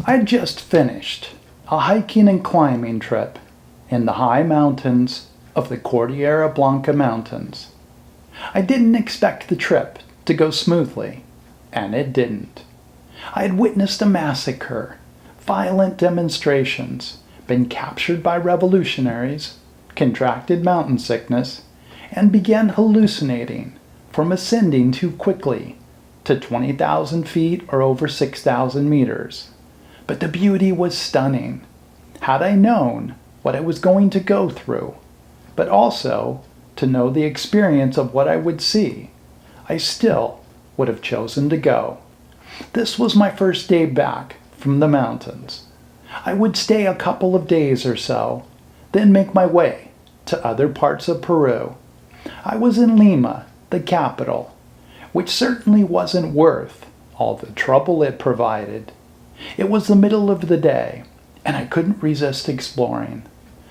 I had just finished a hiking and climbing trip in the high mountains of the Cordillera Blanca Mountains. I didn't expect the trip to go smoothly, and it didn't. I had witnessed a massacre, violent demonstrations, been captured by revolutionaries, contracted mountain sickness, and began hallucinating from ascending too quickly to 20,000 feet or over 6,000 meters. But the beauty was stunning. Had I known what I was going to go through, but also to know the experience of what I would see, I still would have chosen to go. This was my first day back from the mountains. I would stay a couple of days or so, then make my way to other parts of Peru. I was in Lima, the capital, which certainly wasn't worth all the trouble it provided. It was the middle of the day, and I couldn't resist exploring.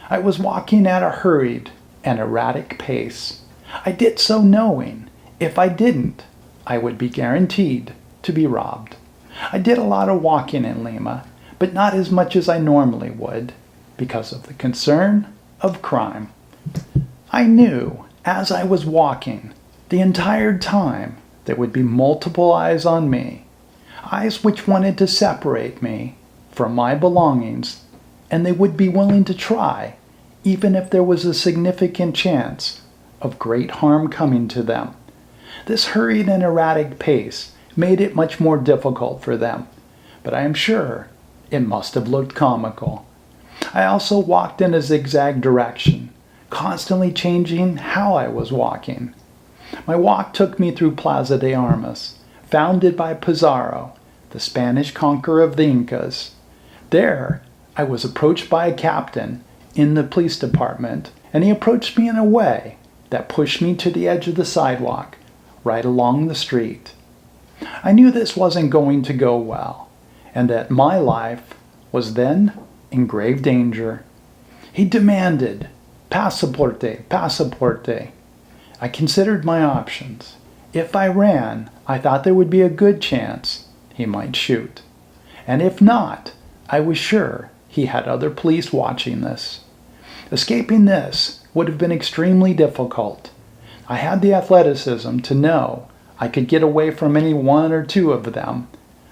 I was walking at a hurried and erratic pace. I did so knowing if I didn't, I would be guaranteed to be robbed. I did a lot of walking in Lima, but not as much as I normally would, because of the concern of crime. I knew as I was walking the entire time there would be multiple eyes on me, eyes which wanted to separate me from my belongings, and they would be willing to try, even if there was a significant chance of great harm coming to them. This hurried and erratic pace made it much more difficult for them, but I am sure it must have looked comical. I also walked in a zigzag direction, constantly changing how I was walking. My walk took me through Plaza de Armas, founded by Pizarro, the Spanish conqueror of the Incas. There, I was approached by a captain in the police department, and he approached me in a way that pushed me to the edge of the sidewalk, right along the street. I knew this wasn't going to go well, and that my life was then in grave danger. He demanded, "Pasaporte, pasaporte." I considered my options. If I ran, I thought there would be a good chance he might shoot. And if not, I was sure he had other police watching this. Escaping this would have been extremely difficult. I had the athleticism to know I could get away from any one or two of them,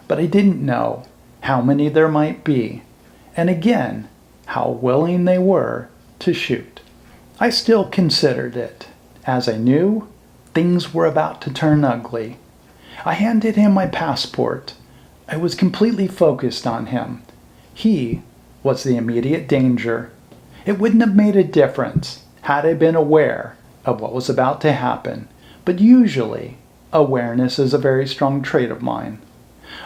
but I didn't know how many there might be, and again, how willing they were to shoot. I still considered it, as I knew things were about to turn ugly. I handed him my passport. I was completely focused on him. He was the immediate danger. It wouldn't have made a difference had I been aware of what was about to happen, but usually awareness is a very strong trait of mine.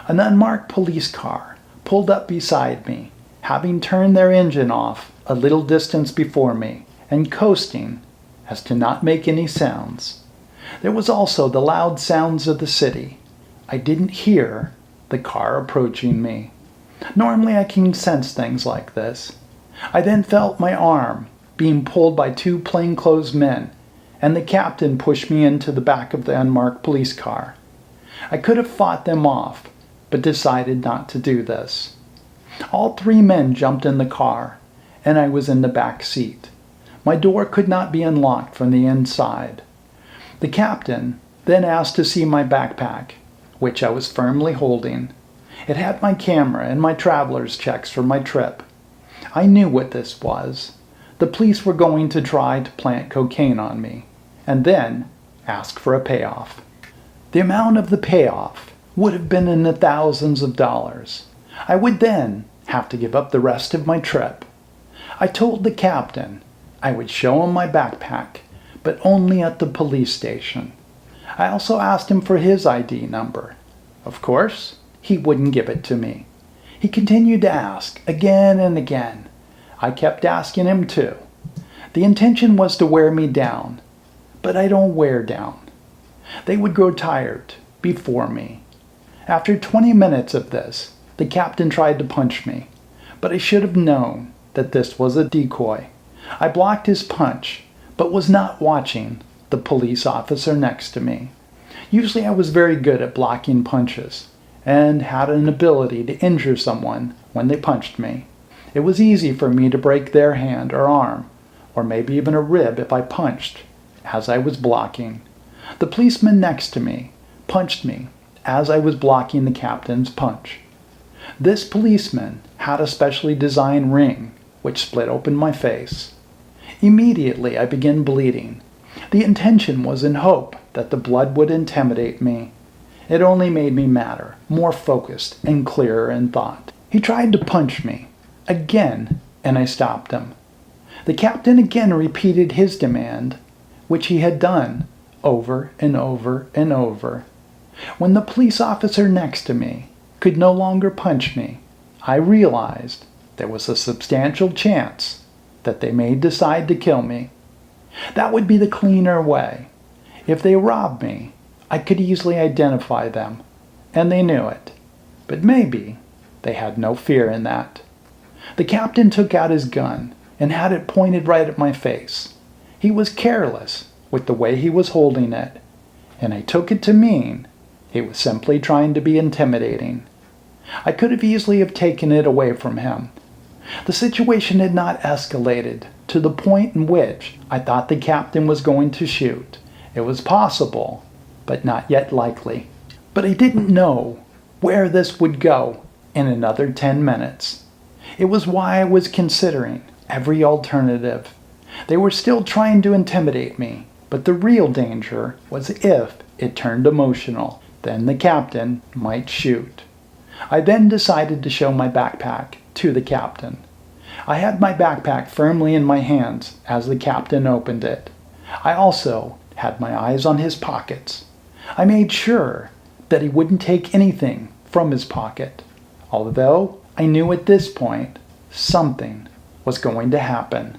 An unmarked police car pulled up beside me, having turned their engine off a little distance before me and coasting as to not make any sounds. There was also the loud sounds of the city. I didn't hear the car approaching me. Normally I can sense things like this. I then felt my arm being pulled by two plainclothes men, and the captain pushed me into the back of the unmarked police car. I could have fought them off, but decided not to do this. All three men jumped in the car, and I was in the back seat. My door could not be unlocked from the inside. The captain then asked to see my backpack, which I was firmly holding. It had my camera and my traveler's checks for my trip. I knew what this was. The police were going to try to plant cocaine on me, and then ask for a payoff. The amount of the payoff would have been in the thousands of dollars. I would then have to give up the rest of my trip. I told the captain I would show him my backpack, but only at the police station. I also asked him for his ID number. Of course, he wouldn't give it to me. He continued to ask again and again. I kept asking him too. The intention was to wear me down, but I don't wear down. They would grow tired before me. After 20 minutes of this, the captain tried to punch me, but I should have known that this was a decoy. I blocked his punch, but was not watching the police officer next to me. Usually I was very good at blocking punches, and had an ability to injure someone when they punched me. It was easy for me to break their hand or arm, or maybe even a rib if I punched, as I was blocking. The policeman next to me punched me as I was blocking the captain's punch. This policeman had a specially designed ring which split open my face. Immediately I began bleeding. The intention was in hope that the blood would intimidate me. It only made me madder, more focused, and clearer in thought. He tried to punch me again, and I stopped him. The captain again repeated his demand, which he had done over and over and over. When the police officer next to me could no longer punch me, I realized there was a substantial chance that they may decide to kill me. That would be the cleaner way. If they robbed me, I could easily identify them, and they knew it. But maybe they had no fear in that. The captain took out his gun and had it pointed right at my face. He was careless with the way he was holding it, and I took it to mean he was simply trying to be intimidating. I could have easily taken it away from him. The situation had not escalated to the point in which I thought the captain was going to shoot. It was possible, but not yet likely. But I didn't know where this would go in another 10 minutes. It was why I was considering every alternative. They were still trying to intimidate me, but the real danger was if it turned emotional. Then the captain might shoot. I then decided to show my backpack to the captain. I had my backpack firmly in my hands as the captain opened it. I also had my eyes on his pockets. I made sure that he wouldn't take anything from his pocket, although I knew at this point something was going to happen.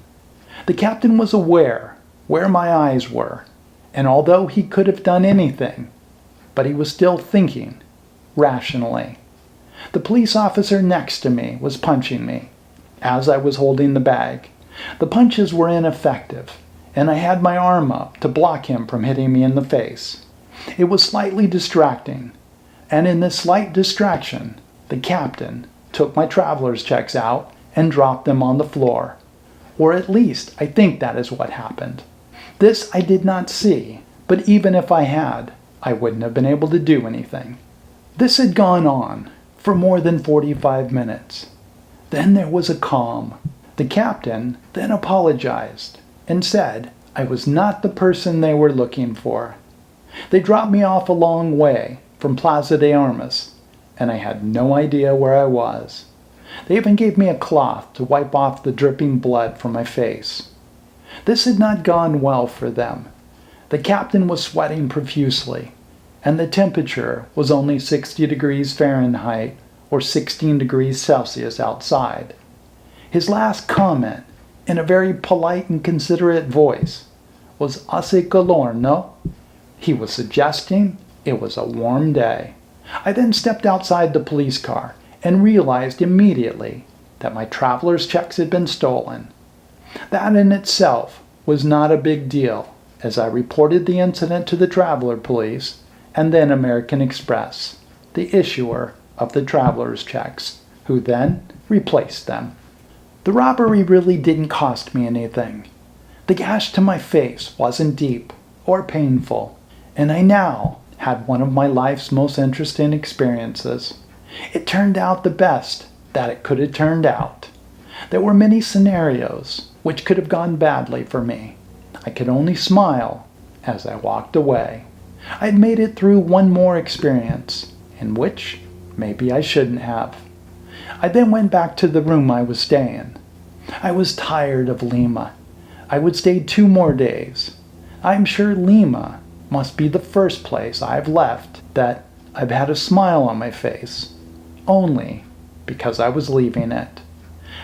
The captain was aware where my eyes were, and although he could have done anything, but he was still thinking rationally. The police officer next to me was punching me as I was holding the bag. The punches were ineffective, and I had my arm up to block him from hitting me in the face. It was slightly distracting, and in this slight distraction, the captain took my traveler's checks out and dropped them on the floor. Or at least, I think that is what happened. This I did not see, but even if I had, I wouldn't have been able to do anything. This had gone on for more than 45 minutes. Then there was a calm. The captain then apologized and said I was not the person they were looking for. They dropped me off a long way from Plaza de Armas, and I had no idea where I was. They even gave me a cloth to wipe off the dripping blood from my face. This had not gone well for them. The captain was sweating profusely, and the temperature was only 60 degrees Fahrenheit or 16 degrees Celsius outside. His last comment, in a very polite and considerate voice, was "Hace calor, no?" He was suggesting it was a warm day. I then stepped outside the police car and realized immediately that my traveler's checks had been stolen. That in itself was not a big deal, as I reported the incident to the traveler police and then American Express, the issuer of the traveler's checks, who then replaced them. The robbery really didn't cost me anything. The gash to my face wasn't deep or painful, and I now had one of my life's most interesting experiences. It turned out the best that it could have turned out. There were many scenarios which could have gone badly for me. I could only smile as I walked away. I had made it through one more experience, in which maybe I shouldn't have. I then went back to the room I was staying. I was tired of Lima. I would stay 2 more days. I'm sure Lima must be the first place I've left that I've had a smile on my face, only because I was leaving it.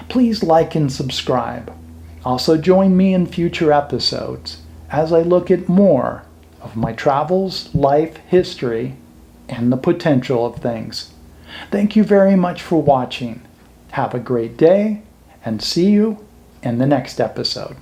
Please like and subscribe. Also join me in future episodes as I look at more of my travels, life, history, and the potential of things. Thank you very much for watching. Have a great day, and see you in the next episode.